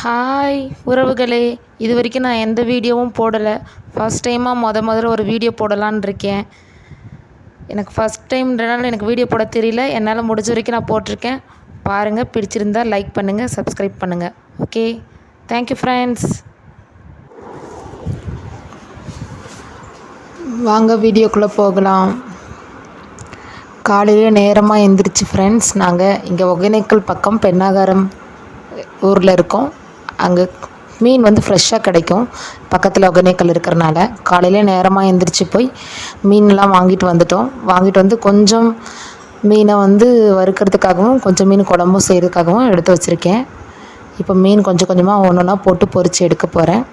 Hi உறவுகளே, இது வரைக்கும் நான் எந்த வீடியோவும் போடலை. ஃபஸ்ட் டைமாக முதல்ல ஒரு வீடியோ போடலான்னு இருக்கேன். எனக்கு ஃபஸ்ட் டைம்ன்றனால எனக்கு வீடியோ போட தெரியல. என்னால் முடிஞ்ச வரைக்கும் நான் போட்டிருக்கேன். பாருங்கள், பிடிச்சிருந்தா லைக் பண்ணுங்கள், சப்ஸ்கிரைப் பண்ணுங்கள். Okay, thank you friends. வாங்க வீடியோக்குள்ளே போகலாம். காலையிலே நேரமாக எழுந்திரிச்சு ஃப்ரெண்ட்ஸ், நாங்கள் இங்கே ஒகேனக்கல் பக்கம் பெண்ணாகரம் ஊரில் இருக்கோம். அங்கே மீன் ஃப்ரெஷ்ஷாக கிடைக்கும். பக்கத்தில் ஒகேனக்கல் இருக்கிறனால காலையிலே நேரமாக எழுந்திரிச்சு போய் மீன்லாம் வாங்கிட்டு வந்துட்டோம். வாங்கிட்டு வந்து கொஞ்சம் மீனை வறுக்கிறதுக்காகவும் கொஞ்சம் மீன் குழம்பும் செய்கிறதுக்காகவும் எடுத்து வச்சுருக்கேன். இப்போ மீன் கொஞ்சம் கொஞ்சமாக ஒன்று ஒன்றா போட்டு பொரித்து எடுக்க போகிறேன்.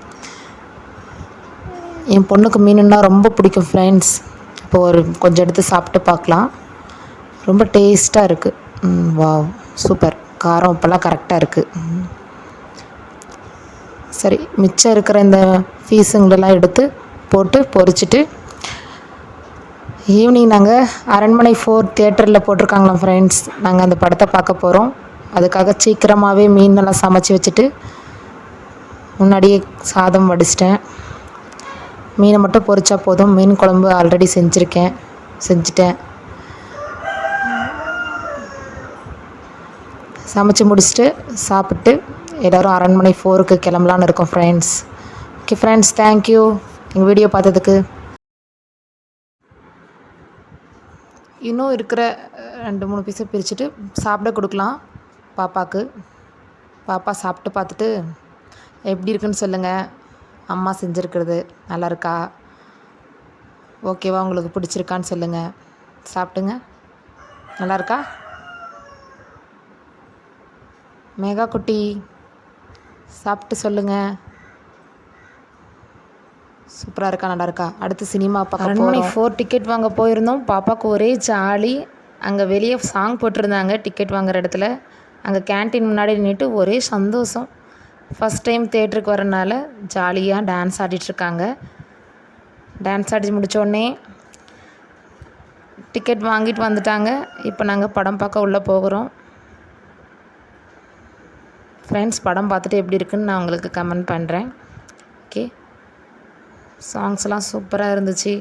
என் பொண்ணுக்கு மீனுன்னா ரொம்ப பிடிக்கும் ஃப்ரெண்ட்ஸ். இப்போ கொஞ்சம் எடுத்து சாப்பிட்டு பார்க்கலாம். ரொம்ப டேஸ்ட்டாக இருக்குது. Wow, super. காரம் உப்பெல்லாம் கரெக்டாக இருக்குது. சரி, மிச்சம் இருக்கிற இந்த பீஸுங்களெல்லாம் எடுத்து போட்டு பொரிச்சிட்டு ஈவினிங் நாங்கள் அரண்மனை 4 தியேட்டரில் போட்டிருக்காங்களாம் ஃப்ரெண்ட்ஸ். நாங்கள் அந்த படத்தை பார்க்க போகிறோம். அதுக்காக சீக்கிரமாகவே மீனெல்லாம் சமைச்சி வச்சுட்டு முன்னாடியே சாதம் வடிச்சிட்டேன். மீனை மட்டும் பொரிச்சா போதும். மீன் குழம்பு ஆல்ரெடி செஞ்சுட்டேன். சமைச்சி முடிச்சுட்டு சாப்பிட்டு எல்லோரும் அரண்மனை 4க்கு கிளம்பலான்னு இருக்கோம் ஃப்ரெண்ட்ஸ். ஓகே ஃப்ரெண்ட்ஸ், தேங்க்யூ எங்கள் வீடியோ பார்த்ததுக்கு. இன்னும் இருக்கிற 2-3 பீஸை பிரிச்சுட்டு சாப்பிட கொடுக்கலாம் பாப்பாவுக்கு. பாப்பா சாப்பிட்டு பார்த்துட்டு எப்படி இருக்குன்னு சொல்லுங்கள். அம்மா செஞ்சுருக்கிறது நல்லாயிருக்கா, ஓகேவா, உங்களுக்கு பிடிச்சிருக்கான்னு சொல்லுங்கள். சாப்பிட்டுங்க. நல்லாயிருக்கா மேகா குட்டி? சாப்பிட்டு சொல்லுங்கள். சூப்பராக இருக்கா, நல்லா இருக்கா? அடுத்து சினிமா பார்க்க அரண்மனை 4 டிக்கெட் வாங்க போயிருந்தோம். பாப்பாவுக்கு ஒரே ஜாலி. அங்கே வெளியே சாங் போட்டிருந்தாங்க டிக்கெட் வாங்குகிற இடத்துல. அங்கே கேன்டீன் முன்னாடி நின்றுட்டு ஒரே சந்தோஷம். ஃபஸ்ட் டைம் தேட்டருக்கு வரனால ஜாலியாக டான்ஸ் ஆடிட்டுருக்காங்க. டான்ஸ் ஆடி முடித்தோடனே டிக்கெட் வாங்கிட்டு வந்துட்டாங்க. இப்போ நாங்கள் படம் பார்க்க உள்ளே போகிறோம். ஃப்ரெண்ட்ஸ், படம் பார்த்துட்டு எப்படி இருக்குன்னு நான் உங்களுக்கு கமெண்ட் பண்ணுறேன். ஓகே, சாங்ஸ்லாம் சூப்பராக இருந்துச்சு.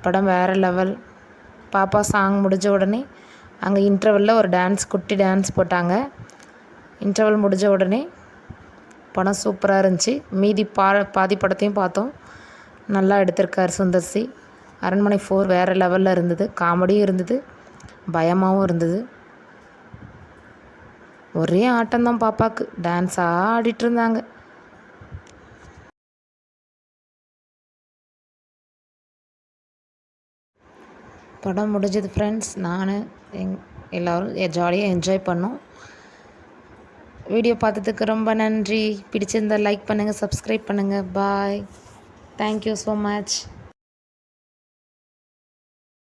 படம் வேறு லெவல். பாப்பா சாங் முடிஞ்ச உடனே அங்கே இன்டர்வலில் ஒரு குட்டி டான்ஸ் போட்டாங்க. இன்டர்வல் முடிஞ்ச உடனே படம் சூப்பராக இருந்துச்சு. மீதி பாதி படத்தையும் பார்த்தோம். நல்லா எடுத்திருக்கார் சுந்தர்சி. அரண்மனை 4 வேறு லெவலில் இருந்தது. காமெடியும் இருந்தது, பயமாகவும் இருந்தது. ஒரே ஆட்டம்தான். பாப்பாவுக்கு டான்ஸாக ஆடிட்டு இருந்தாங்க. படம் முடிஞ்சது ஃப்ரெண்ட்ஸ். நான் எல்லோரும் ஜாலியாக என்ஜாய் பண்ணோம். வீடியோ பார்த்ததுக்கு ரொம்ப நன்றி. பிடிச்சிருந்தால் லைக் பண்ணுங்கள், சப்ஸ்கிரைப் பண்ணுங்கள். பாய், தேங்க்யூ ஸோ மச்.